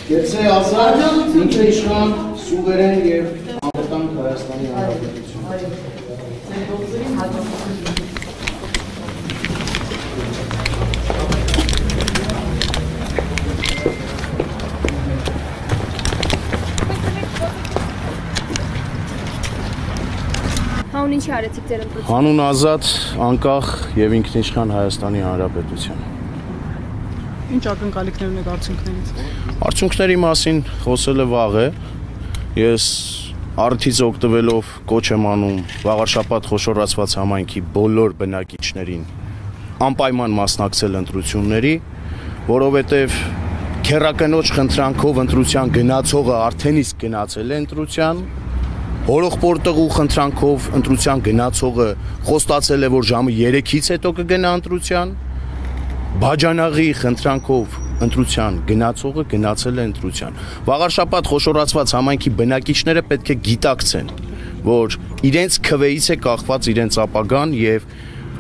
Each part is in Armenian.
Գեցե ազատ, ինքնիշխան, սուվերեն և անվտանգ Հայաստանի Հանրապետություն։ Հանուն ինչի արեցիք ձեր ընտրությունը։ Հանուն ազատ, անկախ և ինքնիշխան Հայաստանի Հանրապետություն։ Ինչ ակնկալիքներ ունեք արդյունքներից։ Արդյունքների մասին խոսելը վաղ է։ Ես առիթից օգտվելով կոչ եմ անում վաղարշաբաթ խոշորացված համայնքի բոլոր բնակիչներին անպայման մասնակցել ընտրությունների, որովհետև քեռակնոջ խնդրանքով ընտրության գնացողը արդեն իսկ գնացել է ընտրության, հորողբորտղու խնդրանքով ընտրության գնացողը խոստացել է, որ ժամը 3-ից հետո կգնա ընտրության, բաջանաղի խնդրանքով ընտրության գնացողը գնացել է ընտրության։ Վաղարշաբաթ խոշորացված համայնքի բնակիչները պետք է գիտակցեն, որ իրենց քվեից է կախված իրենց ապագան եւ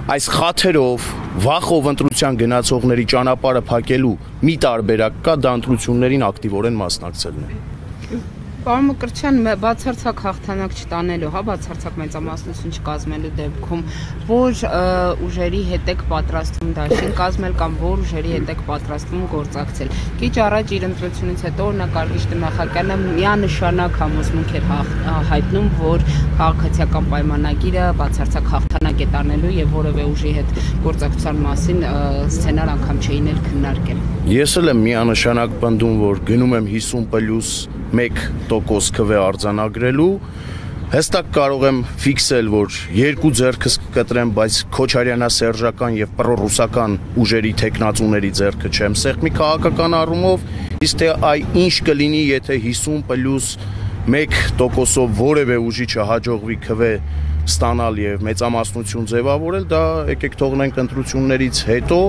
այս խաթերով վախով ընտրության գնացողների ճանապարհը փակելու մի տարբերակ կա, դա ընտրություններին ակտիվորեն մասնակցելն է։ Պարոն Մկրտչյան, բացարձակ հաղթանակ չտանելու, հա, բացարձակ մեծամասնություն չկազմելու դեպքում, որ ուժերի հետ եք պատրաստվում դաշին կազմել կամ որ ուժերի հետ եք պատրաստվում գործակցել։ Քիչ առաջ իր ընտրությունից հետո օրինակ Արգիշտի նախագահը միանշանակ համոզմունք էր հայտնում, որ քաղաքացիական պայմանագիրը բացարձակ հաղթանակ է տանելու եւ որևէ ուժի հետ գործակցության մասին սցենար անգամ չէին էլ քննարկել։ Ես էլ եմ միանշանակ պնդում, որ գնում եմ 50+1% քվե արձանագրելու, հստակ կարող եմ ֆիքսել, որ երկու ձեռքս կկտրեմ, բայց քոչարյանա-սերժական եւ պրոռուսական ուժերի տեխնացուների ձեռքը չեմ սեղմի քաղաքական առումով, իսկ թե ինչ կլինի, եթե 50+1%-ով որևէ ուժի չհաջողվի քվե ստանալ եւ մեծամասնություն ձևավորել, դա եկեք թողնենք ընտրություններից հետո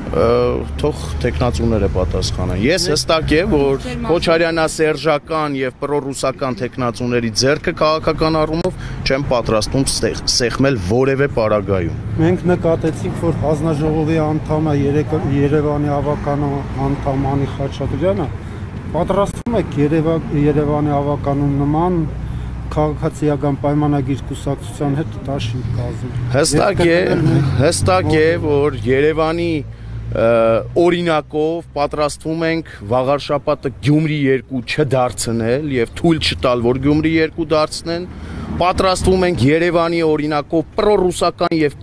թող տեխնացուները պատասխանեն։ Ես հստակ եմ, որ քոչարյանա-սերժական եւ պրոռուսական տեխնացուների ձեռքը քաղաքական առումով չեմ պատրաստվում սեղմել որևէ պարագայում։ Մենք նկատեցինք, որ հանձնաժողովի անդամը Երևանի ավականու անդամ Անի Խաչատրյանը պատրաստվում եք Երևանի ավականու նման քաղաքացիական պայմանագիր կուսակցության հետ դաշինք կազմել։ Հստակ է, որ Երևանի օրինակով պատրաստվում ենք վաղար շաբաթը Գյումրի 2 չդարձնել եւ թույլ չտալ, որ Գյումրի 2 դարձնեն, պատրաստվում ենք Երևանի օրինակով պրոռուսական եւ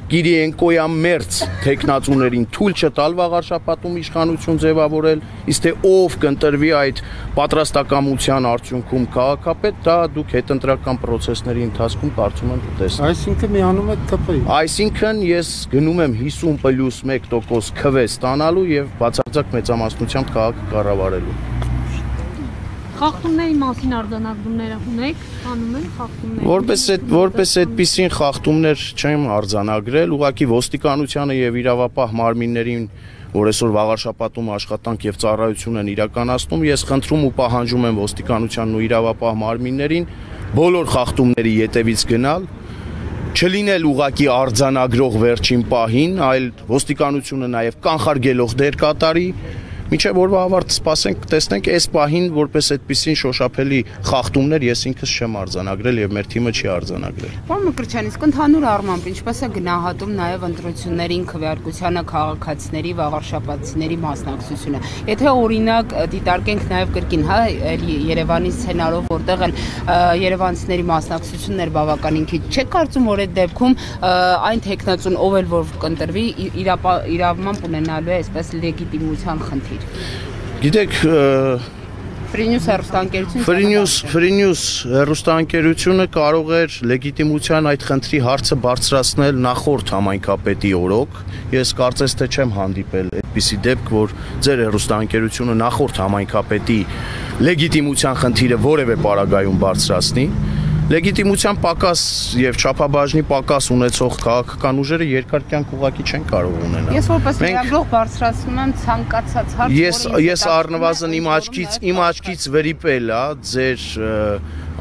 Կիրիենկոյամերձ տեխնացուներին թույլ չտալ վաղար շաբաթում իշխանություն ձևավորել, իսկ թե ով կընտրվի այդ պատրաստակամության արդյունքում քաղաքապետ, դա դուք հետընտրական process-ների ընթացքում կարծում եմ կտեսնեք։ Այսինքն միանում եք ԿՊ-ի։ Այսինքն ես գնում եմ 50+1% քվե ստանալու եւ բացարձակ մեծամասնությամբ քաղաքը կառավարելու։ Խախտումների մասին արձանագրումները ունեք, անում են խախտումներ։ Որպես այդպիսին խախտումներ չեմ արձանագրել, ուղղակի ոստիկանությանը եւ իրավապահ մարմիններին, որ այսօր վաղար շաբաթում աշխատանք եւ ծառայություն են իրականացնում, ես խնդրում ու պահանջում եմ ոստիկանությանն ու իրավապահ մարմիններին բոլոր խախտումների ետևից գնալ, չլինել ուղղակի արձանագրող վերջին պահին, այլ ոստիկանությունը նաեւ կանխարգելող դեր կատարի։ Մինչև օրվա ավարտը սպասենք, տեսնենք այս պահին որպես այդպիսին շոշափելի խախտումներ ես ինքս չեմ արձանագրել եւ մեր թիմը չի արձանագրել։ Պարոն Մկրտչյան, իսկ ընդհանուր առմամբ ինչպես է գնահատում նաեւ ընտրություններին քվեարկությանը քաղաքացիների վաղարշաբաթցիների մասնակցությունը։ Եթե օրինակ դիտարկենք նաեւ կրկին, հա, Երևանի սցենարով, որտեղ են երևանցիների մասնակցությունն էր բավականին քիչ, չեք կարծում, որ այդ դեպքում այն տեխնացուն ով էլ որ կընտրվի իրավամբ ունենալու է այսպես լեգիտիմության խնդիր։ Գիտեք, Free-News հեռուստաընկերությունը կարող էր լեգիտիմության այդ խնդրի հարցը բարձրացնել նախորդ համայնքապետի օրոք։ Ես կարծես թե չեմ հանդիպել այդպիսի դեպք, որ ձեր հեռուստաընկերությունը նախորդ համայնքապետի լեգիտիմության խնդիրը որևէ պարագայում բարձրացնի։ Լեգիտիմության պակաս եւ չափաբաժնի պակաս ունեցող քաղաքական ուժերը երկար կյանք ուղղակի չեն կարող ունենալ։ Ես որպես լրագրող բարձրացնում եմ ցանկացած հարց, Ես առնվազն իմ աչքից վրիպել է ձեր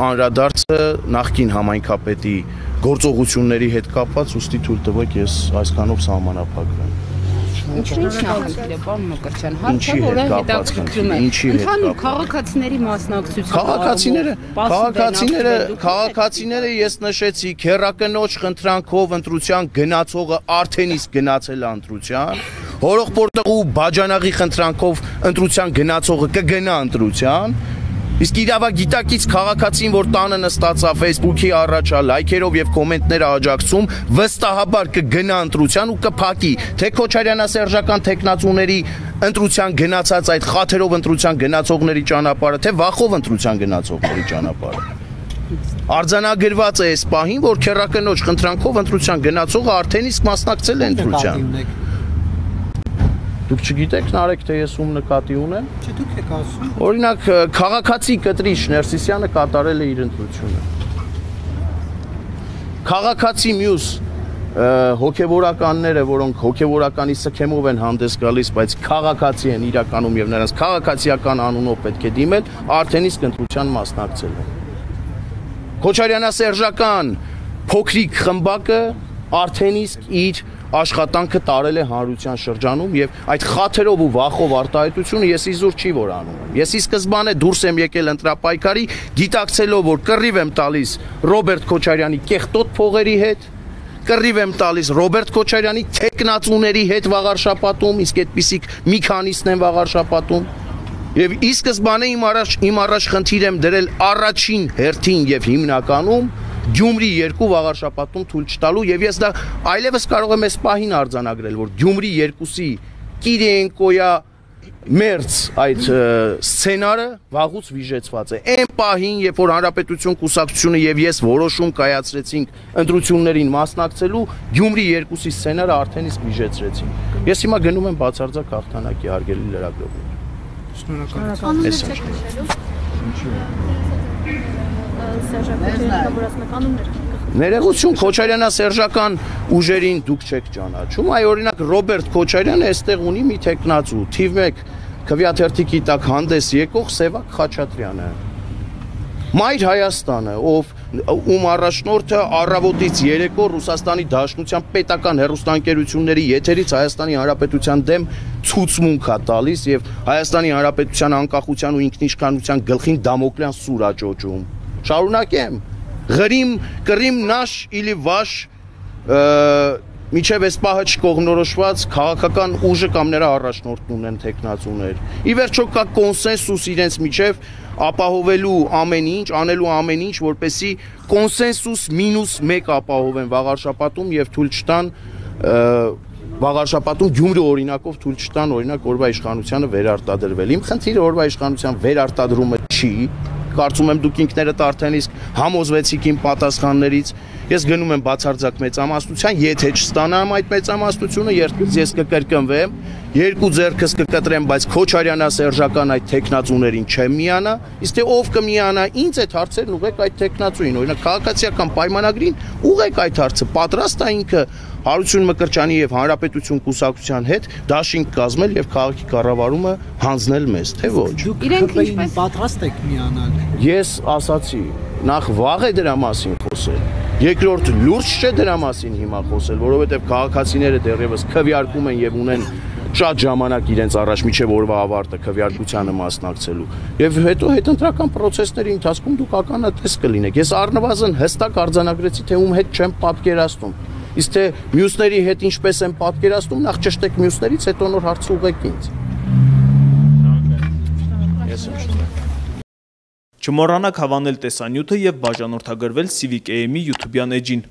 անդրադարձը նախկին համայնքապետի գործողությունների հետ կապված, ուստի թույլ տվեք ես այսքանով սահմանափակվեմ։ Ինչու՞ նախնդիրը, պարոն Մկրտչյան, հարցը որը հետաքրքրում է։ Ընդհանուր քաղաքացիների Քաղաքացիները ես նշեցի, քերակնոջ խնդրանքով ընտրության գնացողը արդեն իսկ գնացել է ընտրության, հորողբորտեղու բաջանաղի խնդրանքով ընտրության գնացողը կգնա ընտրության, իսկ իրավագիտակից քաղաքացին, որ տանը նստած է Facebook-ի առաջ, լայքերով եւ կոմենտներ աջակցում, վստահաբար կգնա ընտրության ու կփակի թե քոչարյանա-սերժական տեխնացուների ընտրության գնացած այդ խաթերով ընտրության գնացողների ճանապարհը, թե վախով ընտրության գնացողների ճանապարհը։ Արձանագրված է այս պահին, որ քերակնոջ խնդրանքով ընտրության գնացողը արդեն իսկ մասնակցել է ընտրության։ Դուք չգիտեք, Նարեկ, թե ես ում նկատի ունեմ։ Չէ, դուք եք ասում։ Օրինակ, քաղաքացի կտրիչ Ներսիսյանը կատարել է իր ընտրությունը։ Քաղաքացի մյուս հոգևորականները, որոնք հոգևորականի սքեմով են հանդես գալիս, բայց քաղաքացի են իրականում եւ նրանց քաղաքացիական անունով պետք է դիմել, արդեն իսկ ընտրության մասնակցել են։ Քոչարյանա-սերժական փոքրիկ խմբակը արդեն իսկ իր աշխատանքը տարել է հանրության շրջանում եւ այդ խաթերով ու վախով արտահայտությունը ես իզուր չի որ անում եմ։ Ես ի սկզբանե դուրս եմ եկել ընտրապայքարի, գիտակցելով որ կռիվ եմ տալիս Ռոբերտ Քոչարյանի կեղտոտ փողերի հետ, կռիվ եմ տալիս Ռոբերտ Քոչարյանի տեխնացուների հետ վաղար շաբաթում, իսկ այդպիսիք մի քանիսն են վաղար շաբաթում։ Եվ ի սկզբանե իմ առաջ խնդիր եմ դրել առաջին հերթին եւ հիմնականում Գյումրի 2 վաղար շաբաթում թույլ չտալու եւ ես դա այլևս կարող եմ այս պահին արձանագրել, որ Գյումրի 2-ի Կիրիենկոյա մերձ այդ սցենարը վաղուց վիժեցված է։ Այն պահին, երբ որ Հանրապետություն կուսակցությունը եւ ես որոշում կայացրեցինք ընտրություններին մասնակցելու, Գյումրի 2-ի սցենարը արդեն իսկ վիժեցրեցինք։ Ես հիմա գնում եմ բացարձակ հաղթանակի հարգելի լրագրողներ։ Ներողություն, Քոչարյանա-սերժական ուժերին դուք չեք ճանաչում, այ օրինակ Ռոբերտ Քոչարյանը այստեղ ունի մի տեխնացու, թիվ 1 քվեաթերթիկի տակ հանդես եկող Սևակ Խաչատրյանը։ Մայր Հայաստանը, ում առաջնորդը առավոտից երեկո Ռուսաստանի Դաշնության պետական հեռուստաընկերությունների եթերից Հայաստանի Հանրապետության դեմ ցուցմունք է տալիս եւ Հայաստանի Հանրապետության անկախության ու ինքնիշխանության գլխին դամոկլյան սուր աճոճում։ Շարունակեմ։ Կռիմ նաշ իլի վաշ միջև այս պահը չկողմնորոշված քաղաքական ուժը կամ նրա առաջնորդն ունեն տեխնացուներ։ Ի վերջո կա կոնսենսուս իրենց միջև ապահովելու ամեն ինչ, անելու ամեն ինչ, որպեսզի կոնսենսուս -1 ապահովեն վաղարշաբաթում եւ թույլ չտան վաղարշաբաթում Գյումրի օրինակով թույլ չտան օրինակ օրվա իշխանությանը վերարտադրվել։ Իմ խնդիրը օրվա իշխանության վերարտադրումը չի, կարծում եմ դուք ինքներդ արդեն իսկ համոզվեցիք իմ պատասխաններից։ Ես գնում եմ բացարձակ մեծամասնության, եթե չստանամ այդ մեծամասնությունը, ես կկրկնվեմ, երկու ձեռքս կկտրեմ, բայց Քոչարյանա-սերժական այդ տեխնացուներին չեմ միանա, իսկ թե ով կմիանա ինձ այդ հարցերն ուղեք այդ տեխնացուին, օրինակ քաղաքացիական պայմանագրին ուղեք այդ հարցը, պատրաստ է ինքը Հարություն Մկրտչյանի եւ Հանրապետություն կուսակցության հետ դաշինք կազմել եւ քաղաքի կառավարումը հանձնել մեզ, թե ոչ։ Իրենք ինչպես պատրաստ եք միանալ։ Ես ասացի, նախ վաղ է դրա մասին խոսել։ Երկրորդ լուրջ չէ դրա մասին հիմա խոսել, որովհետեւ քաղաքացիները դեռևս քվեարկում են եւ ունեն շատ ժամանակ իրենց առաջ միջև օրվա ավարտը քվեարկությանը մասնակցելու։ Եվ հետո հետընտրական process-ների ընթացքում դուք ականատես կլինեք։ Ես առնվազն հստակ արձանագրեցի, թե ում հետ չեմ պատկերացնում։ Իսկ թե մյուսների հետ ինչպես եմ պատկերացնում, նախ ճշտեք մյուսներից, հետո նոր հարց ուղղեք ինձ։ Չմոռանաք հավանել տեսանյութը եւ բաժանորդագրվել Civic AM-ի YouTube-յան էջին։